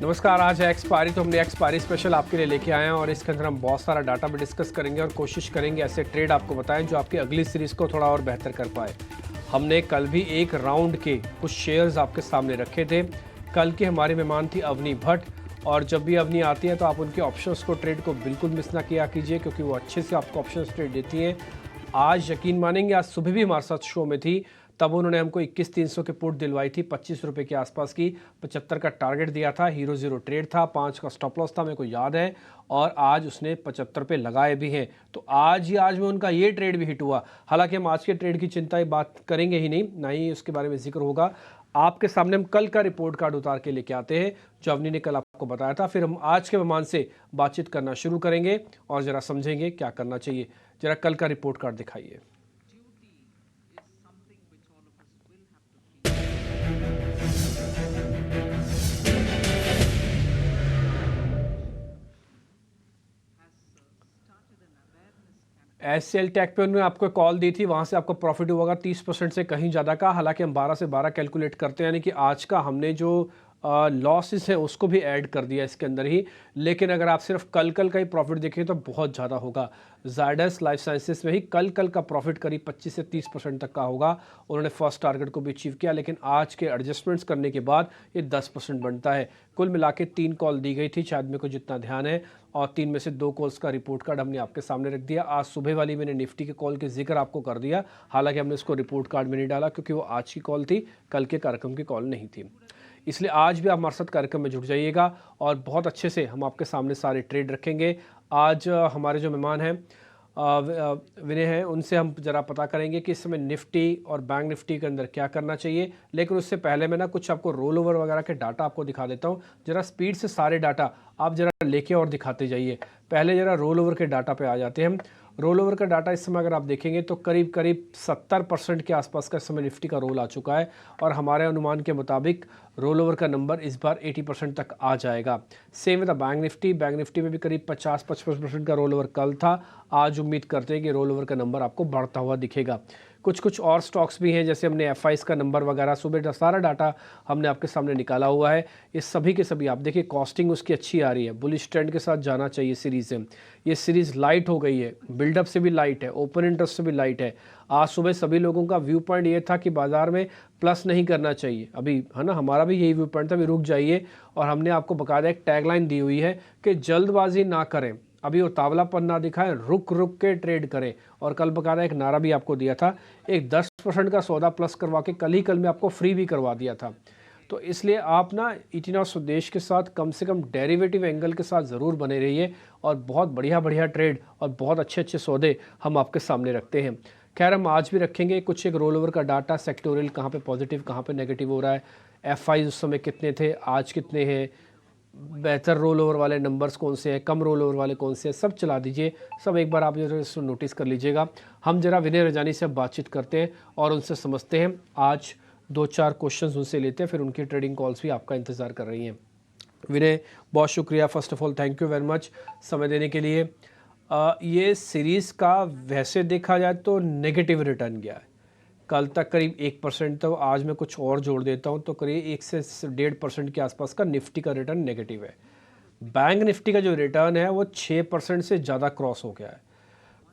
नमस्कार। आज है एक्सपायरी, तो हमने एक्सपायरी स्पेशल आपके लिए लेके आए हैं और इसके अंदर हम बहुत सारा डाटा भी डिस्कस करेंगे और कोशिश करेंगे ऐसे ट्रेड आपको बताएं जो आपकी अगली सीरीज़ को थोड़ा और बेहतर कर पाए। हमने कल भी एक राउंड के कुछ शेयर्स आपके सामने रखे थे। कल की हमारी मेहमान थी अवनी भट्ट, और जब भी अवनी आती है तो आप उनके ऑप्शंस को ट्रेड को बिल्कुल मिस ना किया कीजिए, क्योंकि वो अच्छे से आपको ऑप्शंस ट्रेड देती हैं। आज यकीन मानेंगे, आज सुबह भी हमारे साथ शो में थी, तब उन्होंने हमको 21,300 की पुट दिलवाई थी, 25 रुपये के आसपास की। 75 का टारगेट दिया था, हीरो ज़ीरो ट्रेड था, 5 का स्टॉप लॉस था, मेरे को याद है। और आज उसने 75 पे लगाए भी हैं, तो आज में उनका ये ट्रेड भी हिट हुआ। हालांकि हम आज के ट्रेड की चिंता ही बात करेंगे ही नहीं, ना ही उसके बारे में जिक्र होगा। आपके सामने हम कल का रिपोर्ट कार्ड उतार के लेके आते हैं जो अवनी ने कल आपको बताया था। फिर हम आज के मेहमान से बातचीत करना शुरू करेंगे और ज़रा समझेंगे क्या करना चाहिए। ज़रा कल का रिपोर्ट कार्ड दिखाइए। एचसीएल टेक पे उन्होंने आपको कॉल दी थी, वहाँ से आपको प्रॉफिट हुआ 30% से कहीं ज़्यादा का। हालांकि हम 12 से 12 कैलकुलेट करते हैं, यानी कि आज का हमने जो लॉसेस है उसको भी ऐड कर दिया इसके अंदर ही। लेकिन अगर आप सिर्फ कल का ही प्रॉफिट देखें तो बहुत ज़्यादा होगा। जायडस लाइफ साइंसेस में ही कल का प्रॉफिट करीब 25 से 30% तक का होगा। उन्होंने फर्स्ट टारगेट को भी अचीव किया, लेकिन आज के एडजस्टमेंट्स करने के बाद ये 10% बनता है। कुल मिला के 3 कॉल दी गई थी, शायद मेरे को जितना ध्यान है, और 3 में से 2 कॉल्स का रिपोर्ट कार्ड हमने आपके सामने रख दिया। आज सुबह वाली मैंने निफ्टी के कॉल के जिक्र आपको कर दिया, हालांकि हमने इसको रिपोर्ट कार्ड में नहीं डाला क्योंकि वो आज की कॉल थी, कल के कार्यक्रम की कॉल नहीं थी। इसलिए आज भी आप हमारे साथ कार्यक्रम में जुड़ जाइएगा और बहुत अच्छे से हम आपके सामने सारे ट्रेड रखेंगे। आज हमारे जो मेहमान हैं विनय हैं, उनसे हम ज़रा पता करेंगे कि इस समय निफ्टी और बैंक निफ्टी के अंदर क्या करना चाहिए। लेकिन उससे पहले मैं ना कुछ आपको रोल ओवर वगैरह के डाटा आपको दिखा देता हूँ। ज़रा स्पीड से सारे डाटा आप ज़रा लेके और दिखाते जाइए। पहले ज़रा रोल ओवर के डाटा पे आ जाते हैं हम। रोल ओवर का डाटा इस समय अगर आप देखेंगे तो करीब 70% के आसपास का इस समय निफ्टी का रोल आ चुका है, और हमारे अनुमान के मुताबिक रोल ओवर का नंबर इस बार 80% तक आ जाएगा। सेम विद बैंक निफ्टी में भी करीब 50-55% का रोल ओवर कल था। आज उम्मीद करते हैं कि रोल ओवर का नंबर आपको बढ़ता हुआ दिखेगा। कुछ और स्टॉक्स भी हैं, जैसे हमने एफआईज का नंबर वगैरह सुबह सारा डाटा हमने आपके सामने निकाला हुआ है। ये सभी के सभी आप देखिए, कॉस्टिंग उसकी अच्छी आ रही है, बुलिश ट्रेंड के साथ जाना चाहिए सीरीज़ से। ये सीरीज़ लाइट हो गई है, बिल्डअप से भी लाइट है, ओपन इंटरेस्ट से भी लाइट है। आज सुबह सभी लोगों का व्यू पॉइंट ये था कि बाजार में प्लस नहीं करना चाहिए अभी, है ना। हमारा भी यही व्यू पॉइंट था, अभी रुक जाइए। और हमने आपको बकायदा एक टैगलाइन दी हुई है कि जल्दबाजी ना करें, अभी उतावलापन ना दिखाएं, रुक के ट्रेड करें। और कल बकायदा एक नारा भी आपको दिया था, एक 10% का सौदा प्लस करवा के कल में आपको फ्री भी करवा दिया था। तो इसलिए आप ना इतना स्वदेश के साथ कम से कम डेरिवेटिव एंगल के साथ ज़रूर बने रहिए, और बहुत बढ़िया ट्रेड और बहुत अच्छे सौदे हम आपके सामने रखते हैं। खैर, हम आज भी रखेंगे कुछ एक रोल ओवर का डाटा, सेक्टोरियल कहाँ पे पॉजिटिव कहाँ पे नेगेटिव हो रहा है, एफआई उस समय कितने थे, आज कितने हैं, बेहतर रोल ओवर वाले नंबर्स कौन से हैं, कम रोल ओवर वाले कौन से हैं, सब चला दीजिए। सब एक बार आप जो इसको नोटिस कर लीजिएगा। हम जरा विनय रजानी से बातचीत करते हैं और उनसे समझते हैं। आज 2-4 क्वेश्चंस उनसे लेते हैं, फिर उनकी ट्रेडिंग कॉल्स भी आपका इंतज़ार कर रही हैं। विनय, बहुत शुक्रिया, first of all thank you very much समय देने के लिए। ये सीरीज़ का वैसे देखा जाए तो नेगेटिव रिटर्न गया है, कल तक करीब 1%, तो आज मैं कुछ और जोड़ देता हूं तो करीब 1 से 1.5% के आसपास का निफ्टी का रिटर्न नेगेटिव है। बैंक निफ्टी का जो रिटर्न है वो 6% से ज़्यादा क्रॉस हो गया है।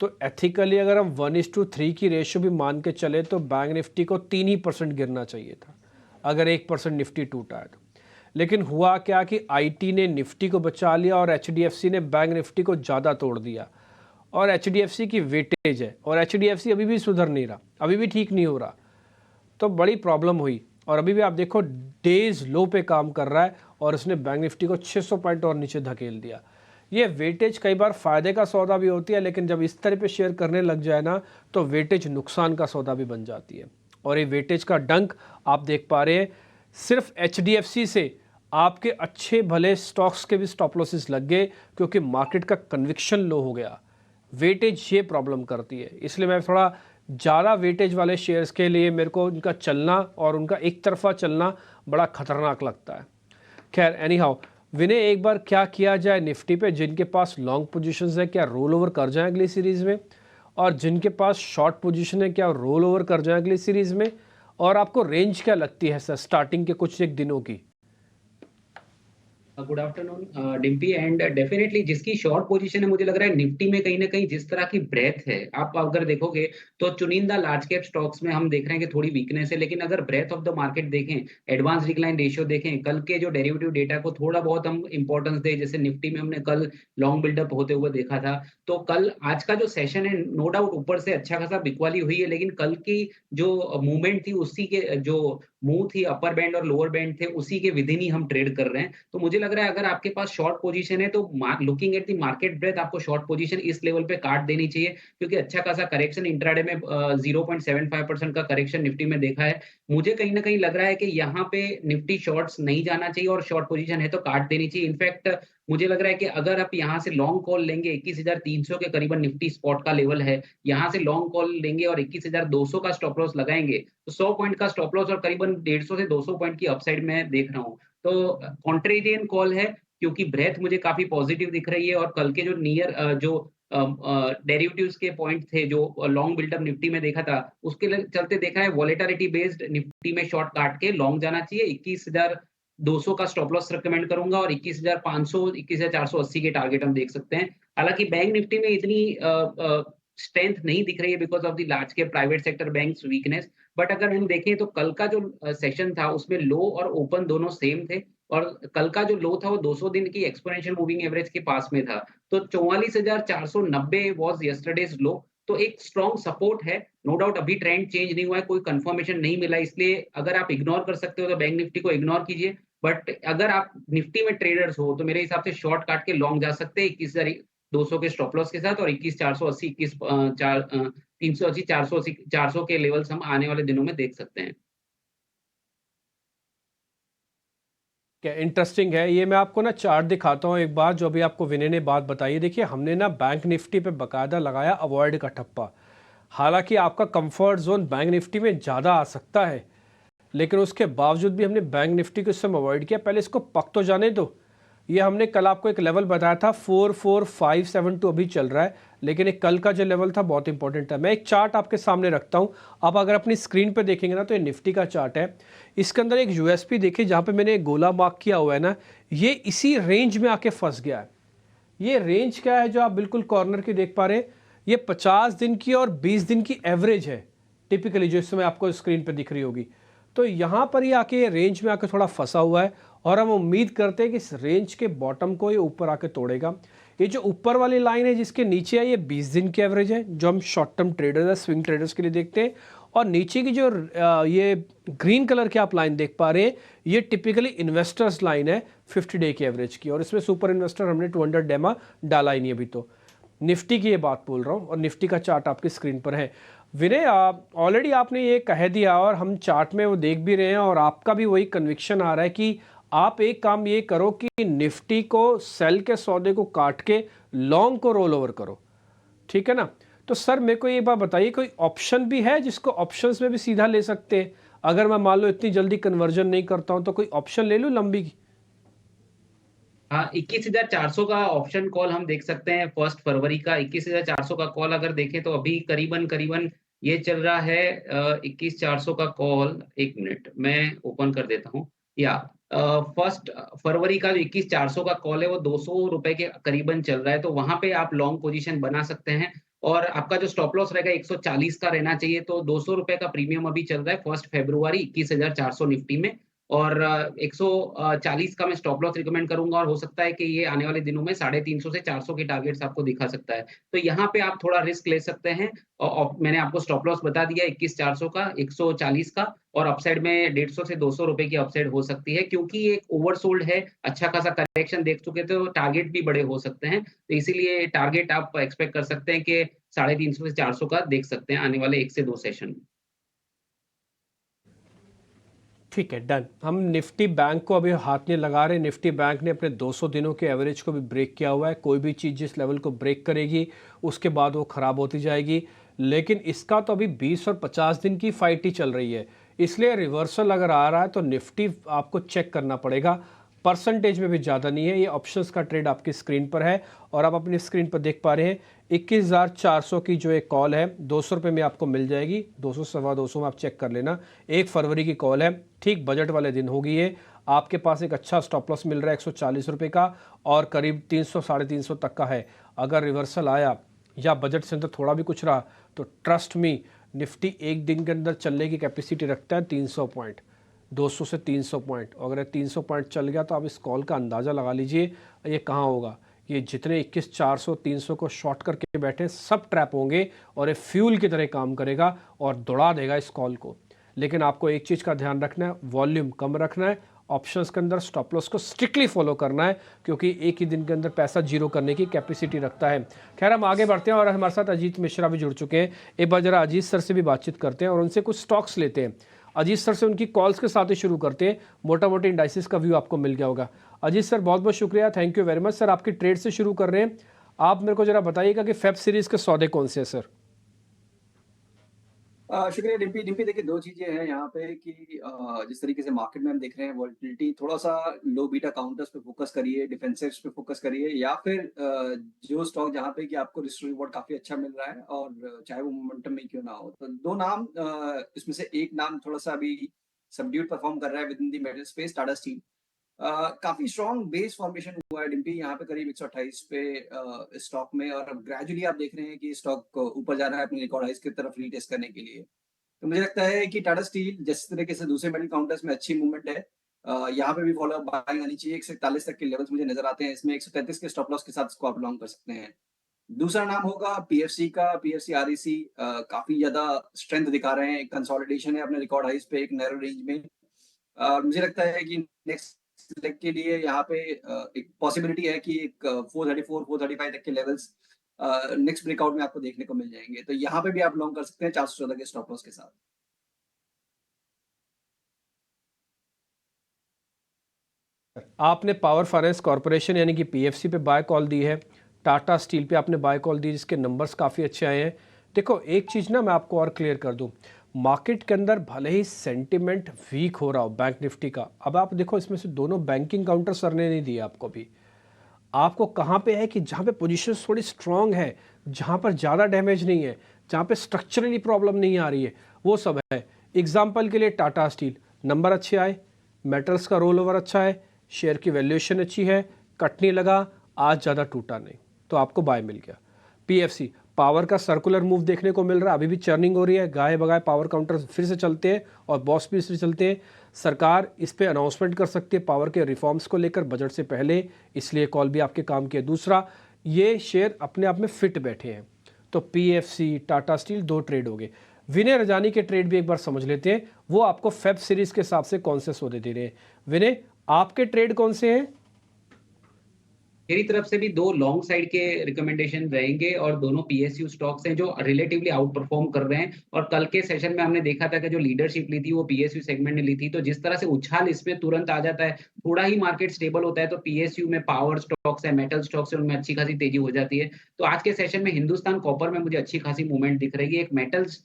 तो एथिकली अगर हम 1:3 की रेशियो भी मान के चले तो बैंक निफ्टी को 3% गिरना चाहिए था, अगर 1% निफ्टी टूटा है तो। लेकिन हुआ क्या कि आईटी ने निफ्टी को बचा लिया और एचडीएफसी ने बैंक निफ्टी को ज़्यादा तोड़ दिया। और एचडीएफसी की वेटेज है, और एचडीएफसी अभी भी सुधर नहीं रहा, अभी भी ठीक नहीं हो रहा, तो बड़ी प्रॉब्लम हुई। और अभी भी आप देखो डेज लो पे काम कर रहा है, और उसने बैंक निफ्टी को 600 पॉइंट और नीचे धकेल दिया। ये वेटेज कई बार फ़ायदे का सौदा भी होती है, लेकिन जब इस तरह पे शेयर करने लग जाए ना तो वेटेज नुकसान का सौदा भी बन जाती है। और ये वेटेज का डंक आप देख पा रहे हैं, सिर्फ एचडीएफसी से आपके अच्छे भले स्टॉक्स के भी स्टॉप लॉसेस लग गए, क्योंकि मार्केट का कन्विक्शन लो हो गया। वेटेज ये प्रॉब्लम करती है, इसलिए मैं थोड़ा ज़्यादा वेटेज वाले शेयर्स के लिए मेरे को उनका चलना और उनका एक तरफा चलना बड़ा खतरनाक लगता है। खैर, एनी हाउ विनय, एक बार क्या किया जाए निफ्टी पे, जिनके पास लॉन्ग पोजीशंस है क्या रोल ओवर कर जाए अगली सीरीज़ में, और जिनके पास शॉर्ट पोजीशन है क्या रोल ओवर कर जाए अगली सीरीज़ में, और आपको रेंज क्या लगती है सर स्टार्टिंग के कुछ एक दिनों की? Good afternoon Dimpy, and definitely जिसकी शॉर्ट पोजीशन है, मुझे लग रहा है निफ्टी में कहीं ना कहीं जिस तरह की ब्रेथ है, आप अगर देखोगे तो चुनिंदा लार्ज कैप स्टॉक्स में हम देख रहे हैं कि थोड़ी वीकनेस है, लेकिन अगर ब्रेथ ऑफ द मार्केट देखें, एडवांस डिक्लाइन रेशियो देखें, कल के जो डेरिवेटिव डेटा को थोड़ा बहुत हम इंपॉर्टेंस दें, जैसे निफ्टी में हमने कल लॉन्ग बिल्डअप होते हुए देखा था, तो कल आज का जो सेशन है, नो डाउट ऊपर से अच्छा खासा बिकवाली हुई है, लेकिन कल की जो मूवमेंट थी, उसी के जो मूव थी, अपर बैंड और लोअर बैंड थे, उसी के विदिन ही हम ट्रेड कर रहे हैं। तो मुझे लग रहा है अगर आपके पास शॉर्ट पोजीशन है, तो looking at the market breadth आपको शॉर्ट पोजीशन इस लेवल पे काट देनी चाहिए, क्योंकि अच्छा खासा करेक्शन इंट्राडे में 0.75% का करेक्शन निफ्टी में देखा है। मुझे कहीं ना कहीं लग रहा है कि यहाँ पे निफ्टी शॉर्ट्स नहीं जाना चाहिए, और शॉर्ट पोजीशन है तो काट देनी चाहिए। इनफैक्ट मुझे लग रहा है कि अगर आप यहाँ से लॉन्ग कॉल लेंगे, 21,300 के करीबन निफ्टी स्पॉट का लेवल है, यहाँ से लॉन्ग कॉल लेंगे और 21,200 का स्टॉप लॉस लगाएंगे, तो 100 पॉइंट का स्टॉप लॉस और करीबन 150 से 200 पॉइंट की अपसाइड में देख रहा हूँ। तो कॉन्ट्रेरियन कॉल है, क्योंकि ब्रेथ मुझे काफ़ी पॉज़िटिव दिख रही है, और कल के जो डेरिवेटिव्स के पॉइंट थे, जो लॉन्ग बिल्डअप निफ्टी में देखा था, उसके चलते देखा है वॉलेटिलिटी बेस्ड निफ्टी में शॉर्ट काट के लॉन्ग जाना चाहिए। 21,200 का स्टॉप लॉस रिकमेंड करूँगा, और 21,500, 21,480 के टारगेट हम देख सकते हैं। हालाँकि बैंक निफ्टी में इतनी स्ट्रेंथ नहीं दिख रही है because of the large cap private sector banks weakness. But अगर हम देखें तो कल का जो सेशन था, उसमें लो और ओपन दोनों सेम थे, और कल का जो लो था वो 200 दिन की एक्सपोनेंशियल मूविंग एवरेज के पास में था। तो 44,490 वाज़ यस्टरडेज़ लो, तो एक स्ट्रॉन्ग सपोर्ट है। नो डाउट अभी ट्रेंड चेंज नहीं हुआ है, कोई कन्फर्मेशन नहीं मिला, इसलिए अगर आप इग्नोर कर सकते हो तो बैंक निफ्टी को इग्नोर कीजिए। बट अगर आप निफ्टी में ट्रेडर्स हो, तो मेरे हिसाब से शॉर्ट काट के लॉन्ग जा सकते हैं 21,200 के स्टॉप लॉस के साथ, और 21,480, 380, 480, 400 के लेवल्स हम आने वाले दिनों में देख सकते हैं। क्या इंटरेस्टिंग है ये। मैं आपको ना चार्ट दिखाता हूँ एक बार, जो अभी आपको विनय ने बात बताई। देखिए हमने ना बैंक निफ्टी पे बकायदा लगाया अवॉइड का ठप्पा। हालांकि आपका कंफर्ट जोन बैंक निफ्टी में ज़्यादा आ सकता है, लेकिन उसके बावजूद भी हमने बैंक निफ्टी को इस समय अवॉइड किया। पहले इसको पक तो जाने दो। ये हमने कल आपको एक लेवल बताया था 44572 अभी चल रहा है, लेकिन एक कल का जो लेवल था बहुत इंपॉर्टेंट था। मैं एक चार्ट आपके सामने रखता हूं। अब अगर अपनी स्क्रीन पे देखेंगे ना, तो ये निफ्टी का चार्ट है। इसके अंदर एक यूएसपी देखिए, जहां पे मैंने एक गोला मार्क किया हुआ है ना, ये इसी रेंज में आके फंस गया है। ये रेंज क्या है जो आप बिल्कुल कॉर्नर की देख पा रहे हैं? ये 50 दिन की और 20 दिन की एवरेज है टिपिकली, जो इस समय आपको स्क्रीन पे दिख रही होगी। तो यहाँ पर ये आके ये रेंज में आके थोड़ा फंसा हुआ है, और हम उम्मीद करते हैं कि इस रेंज के बॉटम को ये ऊपर आके तोड़ेगा। ये जो ऊपर वाली लाइन है जिसके नीचे है, ये 20 दिन की एवरेज है, जो हम शॉर्ट टर्म ट्रेडर्स है, स्विंग ट्रेडर्स के लिए देखते हैं। और नीचे की जो ये ग्रीन कलर की आप लाइन देख पा रहे हैं, ये टिपिकली इन्वेस्टर्स लाइन है 50 डे की एवरेज की, और इसमें सुपर इन्वेस्टर हमने 200 डेमा डाला ही नहीं अभी। तो निफ्टी की ये बात बोल रहा हूँ, और निफ्टी का चार्ट आपकी स्क्रीन पर है। विनय, ऑलरेडी आपने ये कह दिया, और हम चार्ट में वो देख भी रहे हैं, और आपका भी वही कन्विक्शन आ रहा है कि आप एक काम ये करो कि निफ्टी को सेल के सौदे को काट के लॉन्ग को रोल ओवर करो, ठीक है ना? तो सर मेरे को ये बात बताइए, कोई ऑप्शन भी है जिसको ऑप्शंस में भी सीधा ले सकते हैं? अगर मैं मान लो इतनी जल्दी कन्वर्जन नहीं करता हूं, तो कोई ऑप्शन ले लूं लंबी की? हाँ, 21,400 का ऑप्शन कॉल हम देख सकते हैं। 1 फरवरी का 21,400 का कॉल अगर देखें, तो अभी करीबन करीबन ये चल रहा है 21,400 का कॉल। एक मिनट मैं ओपन कर देता हूँ। या 1 फरवरी का जो 21,400 का कॉल है, वो ₹200 के करीबन चल रहा है, तो वहां पे आप लॉन्ग पोजीशन बना सकते हैं। और आपका जो स्टॉप लॉस रहेगा 140 का रहना चाहिए, तो ₹200 का प्रीमियम अभी चल रहा है 1 फरवरी 21,400 निफ्टी में। और 140 का मैं स्टॉप लॉस रिकमेंड करूँगा, और हो सकता है कि ये आने वाले दिनों में 350 से 400 के टारगेट्स आपको दिखा सकता है। तो यहाँ पे आप थोड़ा रिस्क ले सकते हैं। मैंने आपको स्टॉप लॉस बता दिया 21,400 का, 140 का, और अपसाइड में 150 से ₹200 की अपसाइड हो सकती है, क्योंकि ये एक ओवरसोल्ड है, अच्छा खासा करेक्शन देख चुके थे, तो टारगेट भी बड़े हो सकते हैं। तो इसीलिए टारगेट आप एक्सपेक्ट कर सकते हैं कि 350 से 400 का देख सकते हैं आने वाले 1 से 2 सेशन में। ठीक है, डन। हम निफ्टी बैंक को अभी हाथ नहीं लगा रहे। निफ्टी बैंक ने अपने 200 दिनों के एवरेज को भी ब्रेक किया हुआ है। कोई भी चीज़ जिस लेवल को ब्रेक करेगी, उसके बाद वो ख़राब होती जाएगी। लेकिन इसका तो अभी 20 और 50 दिन की फाइट ही चल रही है, इसलिए रिवर्सल अगर आ रहा है तो निफ्टी आपको चेक करना पड़ेगा। परसेंटेज में भी ज़्यादा नहीं है। ये ऑप्शंस का ट्रेड आपकी स्क्रीन पर है और आप अपनी स्क्रीन पर देख पा रहे हैं 21,400 की जो एक कॉल है 200 रुपये में आपको मिल जाएगी। 200 सवा 200 में आप चेक कर लेना। 1 फरवरी की कॉल है, ठीक बजट वाले दिन होगी ये। आपके पास एक अच्छा स्टॉप लॉस मिल रहा है 140 रुपये का और करीब 300 साढ़े 300 तक का है। अगर रिवर्सल आया या बजट से अंदर थोड़ा भी कुछ रहा तो ट्रस्ट मी, निफ्टी एक दिन के अंदर चलने की कैपेसिटी रखता है 300 पॉइंट, 200 से 300 पॉइंट। अगर 300 पॉइंट चल गया तो आप इस कॉल का अंदाज़ा लगा लीजिए ये कहाँ होगा। ये जितने 21,400 300 को शॉर्ट करके बैठे सब ट्रैप होंगे और ये फ्यूल की तरह काम करेगा और दौड़ा देगा इस कॉल को। लेकिन आपको एक चीज़ का ध्यान रखना है, वॉल्यूम कम रखना है, ऑप्शंस के अंदर स्टॉप लॉस को स्ट्रिक्टली फॉलो करना है क्योंकि एक ही दिन के अंदर पैसा जीरो करने की कैपेसिटी रखता है। खैर हम आगे बढ़ते हैं और हमारे साथ अजीत मिश्रा भी जुड़ चुके हैं। एक बार जरा अजीत सर से भी बातचीत करते हैं और उनसे कुछ स्टॉक्स लेते हैं। अजीत सर से उनकी कॉल्स के साथ ही शुरू करते हैं। मोटा मोटी इंडाइसिस का व्यू आपको मिल गया होगा। अजीत सर बहुत बहुत शुक्रिया, thank you very much. Sir आपकी ट्रेड से शुरू कर रहे हैं, आप मेरे को जरा बताइएगा कि फेब सीरीज के सौदे कौन से हैं सर? शुक्रिया डिम्पी। डिम्पी देखिए, 2 चीज़ें हैं यहाँ पे कि जिस तरीके से मार्केट में हम देख रहे हैं वॉलेटिलिटी, थोड़ा-सा लो बीटा काउंटर्स पे फ़ोकस करिए, डिफेंसिव्स पे फ़ोकस करिए या फिर जो स्टॉक जहाँ पे कि आपको रिस्क रिवॉर्ड काफ़ी अच्छा मिल रहा है और चाहे वो मोमेंटम में क्यों ना हो। तो 2 नाम, इसमें से एक नाम थोड़ा-सा अभी सबड्यूड परफ़ॉर्म कर रहा है with in the metal space, Tata steel. काफ़ी स्ट्रॉन्ग बेस फॉर्मेशन हुआ है डिम्पी यहाँ पे करीब 128 पे स्टॉक में, और अब ग्रेजुअली आप देख रहे हैं कि स्टॉक ऊपर जा रहा है अपनी रिकॉर्ड हाइस की तरफ रीटेस्ट करने के लिए। तो मुझे लगता है कि टाटा स्टील जिस तरीके से दूसरे मेटल काउंटर्स में अच्छी मूवमेंट है, यहाँ पे भी फॉलो बाइंग आनी चाहिए। 141 तक के लेवल्स मुझे नजर आते हैं। इसमें 133 के स्टॉप लॉस के साथ इसको आप लॉन्ग कर सकते हैं। दूसरा नाम होगा पीएफसी का। पीएफसी आरईसी काफी ज्यादा स्ट्रेंथ दिखा रहे हैं, कंसोलिडेशन है अपने रिकॉर्ड हाइस पे एक नैरो रेंज में। मुझे लगता है कि नेक्स्ट लेग के लिए यहाँ पे एक पॉसिबिलिटी है कि एक 434 435 तक के लेवल्स नेक्स्ट ब्रेकआउट में आपको देखने को मिल जाएंगे। तो यहाँ पे भी आप लॉन्ग कर सकते हैं 414 के स्टॉप लॉस के साथ। आपने पावर फाइनेंस कॉरपोरेशन यानी कि पीएफसी पे बाय कॉल दी है, टाटा स्टील पे आपने बाय कॉल दी जिसके नंबर्स काफ़ी अच्छे आए हैं। देखो एक चीज़ ना मैं आपको और क्लियर कर दूं, मार्केट के अंदर भले ही सेंटिमेंट वीक हो रहा हो बैंक निफ्टी का, अब आप देखो इसमें से दोनों बैंकिंग काउंटर सर ने नहीं दिए आपको भी। आपको कहाँ पे है कि जहाँ पे पोजीशन थोड़ी स्ट्रांग है, जहाँ पर ज़्यादा डैमेज नहीं है, जहाँ पे स्ट्रक्चरली प्रॉब्लम नहीं आ रही है, वो सब है। एग्जाम्पल के लिए टाटा स्टील नंबर अच्छे आए, मेटल्स का रोल ओवर अच्छा है, शेयर की वैल्यूएशन अच्छी है, कट नहीं लगा, आज ज़्यादा टूटा नहीं, तो आपको बाय मिल गया। पीएफसी पावर का सर्कुलर मूव देखने को मिल रहा है, अभी भी चर्निंग हो रही है, गाय बगाए पावर काउंटर फिर से चलते हैं और बॉस भी इससे चलते हैं। सरकार इस पे अनाउंसमेंट कर सकती है पावर के रिफॉर्म्स को लेकर बजट से पहले, इसलिए कॉल भी आपके काम की है। दूसरा, ये शेयर अपने आप में फिट बैठे हैं। तो पीएफसी टाटा स्टील 2 ट्रेड हो गए। विनय रजानी के ट्रेड भी एक बार समझ लेते हैं, वो आपको फेब सीरीज के हिसाब से कौन से सौदे दे रहे हैं। विनय आपके ट्रेड कौन से हैं? मेरी तरफ से भी 2 लॉन्ग साइड के रिकमेंडेशन रहेंगे और दोनों पीएसयू स्टॉक्स हैं जो रिलेटिवली आउट परफॉर्म कर रहे हैं। और कल के सेशन में हमने देखा था कि जो लीडरशिप ली थी वो पीएसयू सेगमेंट ने ली थी। तो जिस तरह से उछाल इसमें तुरंत आ जाता है, थोड़ा ही मार्केट स्टेबल होता है तो पीएसयू में पावर स्टॉक्स है, मेटल स्टॉक्स है, उनमें अच्छी खासी तेजी हो जाती है। तो आज के सेशन में हिंदुस्तान कॉपर में मुझे अच्छी खासी मूवमेंट दिख रही है। एक मेटल्स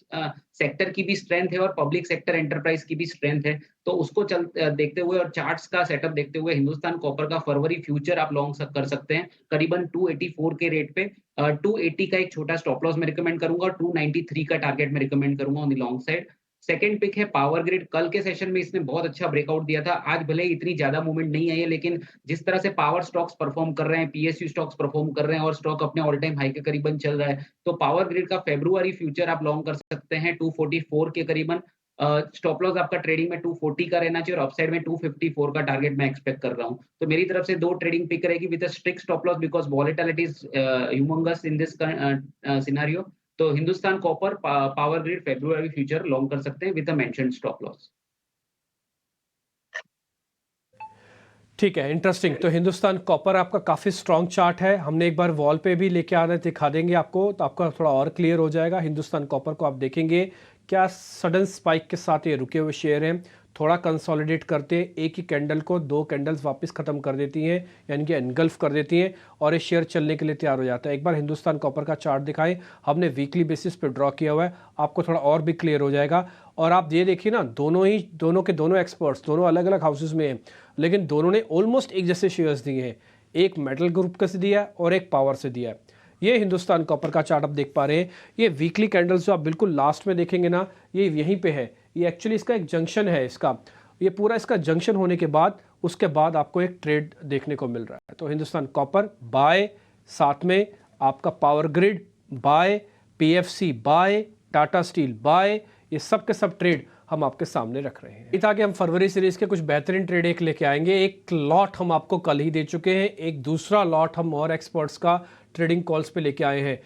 सेक्टर की भी स्ट्रेंथ है और पब्लिक सेक्टर एंटरप्राइज की भी स्ट्रेंथ है। तो उसको देखते हुए और चार्ट्स का सेटअप देखते हुए हिंदुस्तान कॉपर का फरवरी फ्यूचर आप लॉन्ग कर सकते हैं करीबन 284 के रेट पे। 280 का एक छोटा स्टॉप लॉस मैं रिकमेंड करूंगा और 293 का टारगेट मैं रिकमेंड करूंगा on the long side. Second pick है पावर ग्रिड। कल के सेशन में इसने बहुत अच्छा ब्रेकआउट दिया था। आज भले ही इतनी ज्यादा मूवमेंट नहीं आई है, लेकिन जिस तरह से पावर स्टॉक्स परफॉर्म कर रहे हैं, पीएसयू स्टॉक्स परफॉर्म कर रहे हैं और स्टॉक अपने ऑल टाइम हाई के करीबन चल रहा है, तो पावर ग्रिड का फेब्रुअरी फ्यूचर आप लॉन्ग कर सकते हैं 244 के करीबन। स्टॉप लॉस आपका ट्रेडिंग में 240 का रहना चाहिए और अपसाइड में 254 का टारगेट मैं एक्सपेक्ट कर रहा हूं। तो मेरी तरफ से 2 ट्रेडिंग पिक रहेगी with a strict stop loss because volatility is humongous in this scenario. तो Hindustan Copper, Power Grid, February future long कर सकते हैं with a mentioned stop loss. ठीक है, इंटरेस्टिंग। तो हिंदुस्तान कॉपर आपका काफ़ी स्ट्रॉन्ग चार्ट है, हमने एक बार वॉल पे भी लेके आना दिखा देंगे आपको, तो आपका थोड़ा और क्लियर हो जाएगा। हिंदुस्तान कॉपर को आप देखेंगे क्या सडन स्पाइक के साथ ये रुके हुए शेयर हैं, थोड़ा कंसोलिडेट करते हैं, एक ही कैंडल को 2 कैंडल्स वापस ख़त्म कर देती हैं, यानी कि एनगल्फ कर देती हैं और ये शेयर चलने के लिए तैयार हो जाता है। एक बार हिंदुस्तान कॉपर का चार्ट दिखाएं, हमने वीकली बेसिस पे ड्रॉ किया हुआ है, आपको थोड़ा और भी क्लियर हो जाएगा। और आप ये देखिए ना, दोनों के दोनों एक्सपर्ट्स दोनों अलग अलग हाउसेज में हैं, लेकिन दोनों ने ऑलमोस्ट एक जैसे शेयर्स दिए हैं। एक मेटल ग्रुप का से दिया है और एक पावर से दिया है। ये हिंदुस्तान कॉपर का चार्ट आप देख पा रहे हैं। ये वीकली कैंडल्स जो आप बिल्कुल लास्ट में देखेंगे ना, ये यहीं पे है। ये एक्चुअली इसका एक जंक्शन है, ये पूरा इसका जंक्शन होने के बाद उसके बाद आपको एक ट्रेड देखने को मिल रहा है। तो हिंदुस्तान कॉपर बाय, साथ में आपका Power Grid buy, PFC buy, Tata Steel buy, ये सब के सब ट्रेड हम आपके सामने रख रहे हैं। ये था कि हम फरवरी सीरीज के कुछ बेहतरीन ट्रेड एक लेके आएंगे। एक लॉट हम आपको कल ही दे चुके हैं, एक दूसरा लॉट हम और एक्सपर्ट्स का ट्रेडिंग कॉल्स पे लेके आए हैं।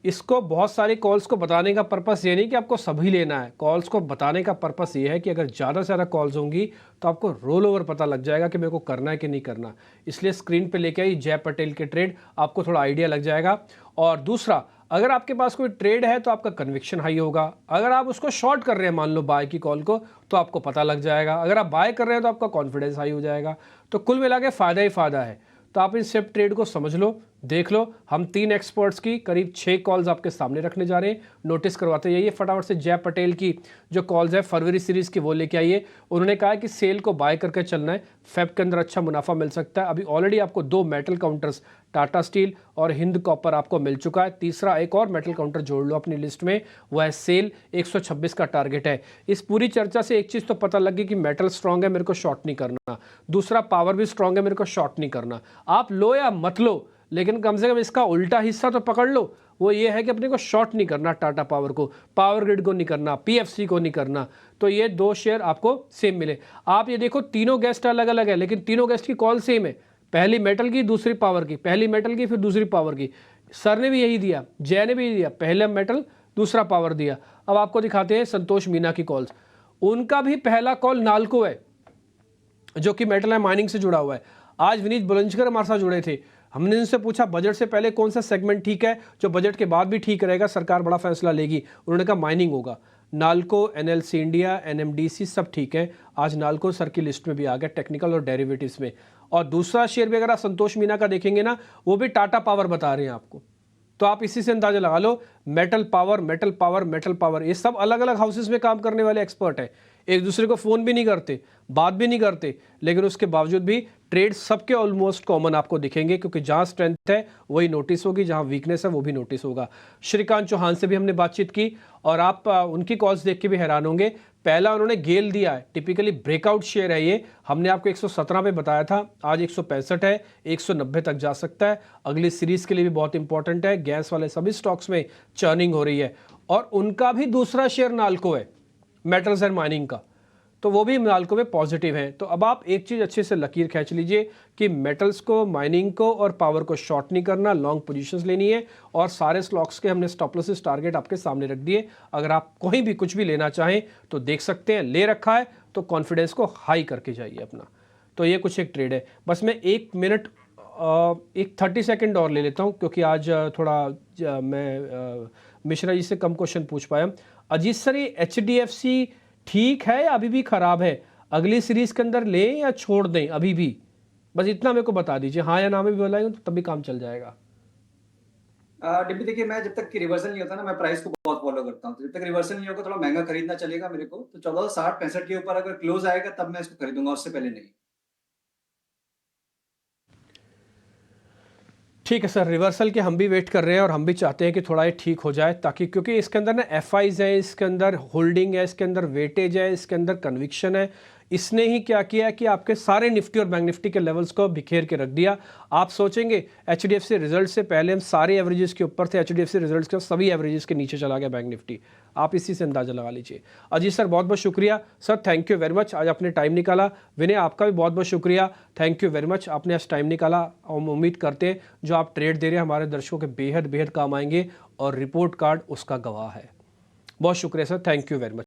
इसको बहुत सारी कॉल्स को बताने का पर्पस ये नहीं कि आपको सभी लेना है, कॉल्स को बताने का पर्पस ये है कि अगर ज़्यादा से ज़्यादा कॉल्स होंगी तो आपको रोल ओवर पता लग जाएगा कि मेरे को करना है कि नहीं करना। इसलिए स्क्रीन पे लेके आई जय पटेल के ट्रेड, आपको थोड़ा आइडिया लग जाएगा। और दूसरा, अगर आपके पास कोई ट्रेड है तो आपका कन्विक्शन हाई होगा। अगर आप उसको शॉर्ट कर रहे हैं, मान लो बाय की कॉल को, तो आपको पता लग जाएगा। अगर आप बाय कर रहे हैं तो आपका कॉन्फिडेंस हाई हो जाएगा। तो कुल मिला के फ़ायदा ही फ़ायदा है। तो आप इन सब ट्रेड को समझ लो, देख लो। हम 3 एक्सपर्ट्स की करीब 6 कॉल्स आपके सामने रखने जा रहे हैं, नोटिस करवाते जाइए फटाफट से। जय पटेल की जो कॉल्स है फरवरी सीरीज़ की वो लेके आइए। उन्होंने कहा कि सेल को बाय करके चलना है, फेब के अंदर अच्छा मुनाफा मिल सकता है। अभी ऑलरेडी आपको 2 मेटल काउंटर्स टाटा स्टील और हिंद कॉपर आपको मिल चुका है। तीसरा एक और मेटल काउंटर जोड़ लो अपनी लिस्ट में, वो है सेल, 126 का टारगेट है। इस पूरी चर्चा से एक चीज़ तो पता लग गई कि मेटल स्ट्रांग है, मेरे को शॉर्ट नहीं करना। दूसरा, पावर भी स्ट्रांग है, मेरे को शॉर्ट नहीं करना। आप लो या मत लो, लेकिन कम से कम इसका उल्टा हिस्सा तो पकड़ लो। वो ये है कि अपने को शॉर्ट नहीं करना, टाटा पावर को, पावर ग्रिड को नहीं करना, पीएफसी को नहीं करना। तो ये 2 शेयर आपको सेम मिले। आप ये देखो, तीनों गेस्ट अलग अलग है, लेकिन तीनों गेस्ट की कॉल सेम है। पहली मेटल की, दूसरी पावर की, पहली मेटल की फिर दूसरी पावर की। सर ने भी यही दिया, जय ने भी दिया, पहले मेटल दूसरा पावर दिया। अब आपको दिखाते हैं संतोष मीना की कॉल्स। उनका भी पहला कॉल नाल्को है, जो कि मेटल एंड माइनिंग से जुड़ा हुआ है। आज विनीत बुलंजकर हमारे साथ जुड़े थे, हमने उनसे पूछा बजट से पहले कौन सा सेगमेंट ठीक है जो बजट के बाद भी ठीक रहेगा, सरकार बड़ा फैसला लेगी। उन्होंने कहा माइनिंग होगा। नाल्को, एनएलसी इंडिया, एनएमडीसी सब ठीक है। आज नाल्को सर की लिस्ट में भी आ गया, टेक्निकल और डेरिवेटिव्स में। और दूसरा शेयर भी अगर आप संतोष मीना का देखेंगे ना, वो भी टाटा पावर बता रहे हैं आपको। तो आप इसी से अंदाजा लगा लो, metal power, metal power, metal power, ये सब अलग अलग हाउसेज में काम करने वाले एक्सपर्ट हैं। एक दूसरे को फ़ोन भी नहीं करते, बात भी नहीं करते, लेकिन उसके बावजूद भी ट्रेड सबके ऑलमोस्ट कॉमन आपको दिखेंगे, क्योंकि जहाँ स्ट्रेंथ है वही नोटिस होगी, जहाँ वीकनेस है वो भी नोटिस होगा। श्रीकांत चौहान से भी हमने बातचीत की और आप उनकी कॉल्स देख के भी हैरान होंगे। पहला उन्होंने गेल दिया है, टिपिकली ब्रेकआउट शेयर है ये, हमने आपको 117 पे बताया था, आज 165 है, 190 तक जा सकता है। अगली सीरीज के लिए भी बहुत इंपॉर्टेंट है। गैस वाले सभी स्टॉक्स में चर्निंग हो रही है। और उनका भी दूसरा शेयर नाल्को है, मेटल्स एंड माइनिंग का, तो वो भी नाल्को में पॉजिटिव है। तो अब आप एक चीज़ अच्छे से लकीर खींच लीजिए कि मेटल्स को, माइनिंग को और पावर को शॉर्ट नहीं करना, लॉन्ग पोजीशंस लेनी है। और सारे स्टॉक्स के हमने स्टॉप लॉसेस टारगेट आपके सामने रख दिए। अगर आप कोई भी कुछ भी लेना चाहें तो देख सकते हैं, ले रखा है तो कॉन्फिडेंस को हाई करके जाइए अपना। तो ये कुछ एक ट्रेड है। बस मैं 1 मिनट एक 30 सेकेंड और ले लेता हूँ, क्योंकि आज थोड़ा मैं मिश्रा जी से कम क्वेश्चन पूछ पाया। अजीत सर, ये HDFC ठीक है या अभी भी खराब है? अगली सीरीज के अंदर लें या छोड़ दें अभी भी? बस इतना मेरे को बता दीजिए, हाँ या ना में भी बोलाएंगे तो तभी काम चल जाएगा। डिम्पी देखिए, मैं जब तक कि रिवर्सल नहीं होता ना, मैं प्राइस को बहुत फॉलो करता हूँ। तो जब तक रिवर्सल नहीं होगा, थोड़ा महंगा खरीदना चलेगा मेरे को। तो 1460-65 के ऊपर अगर क्लोज आएगा तब मैं इसको खरीदूंगा, उससे पहले नहीं। ठीक है सर, रिवर्सल के हम भी वेट कर रहे हैं और हम भी चाहते हैं कि थोड़ा ये ठीक हो जाए, ताकि क्योंकि इसके अंदर ना FIs है, इसके अंदर होल्डिंग है, इसके अंदर वेटेज है, इसके अंदर कन्विक्शन है। इसने ही क्या किया कि आपके सारे निफ्टी और बैंक निफ्टी के लेवल्स को बिखेर के रख दिया। आप सोचेंगे HDFC रिजल्ट से पहले हम सारे एवरेजेस के ऊपर थे, HDFC रिजल्ट्स के सभी एवरेजेस के नीचे चला गया बैंक निफ्टी। आप इसी से अंदाजा लगा लीजिए। अजीत सर बहुत बहुत शुक्रिया sir, thank you very much, आज आपने टाइम निकाला। विनय आपका भी बहुत बहुत शुक्रिया, थैंक यू वेरी मच, आपने आज टाइम निकाला। हम उम्मीद करते हैं जो आप ट्रेड दे रहे हैं हमारे दर्शकों के बेहद बेहद काम आएंगे और रिपोर्ट कार्ड उसका गवाह है। बहुत शुक्रिया sir, thank you very much.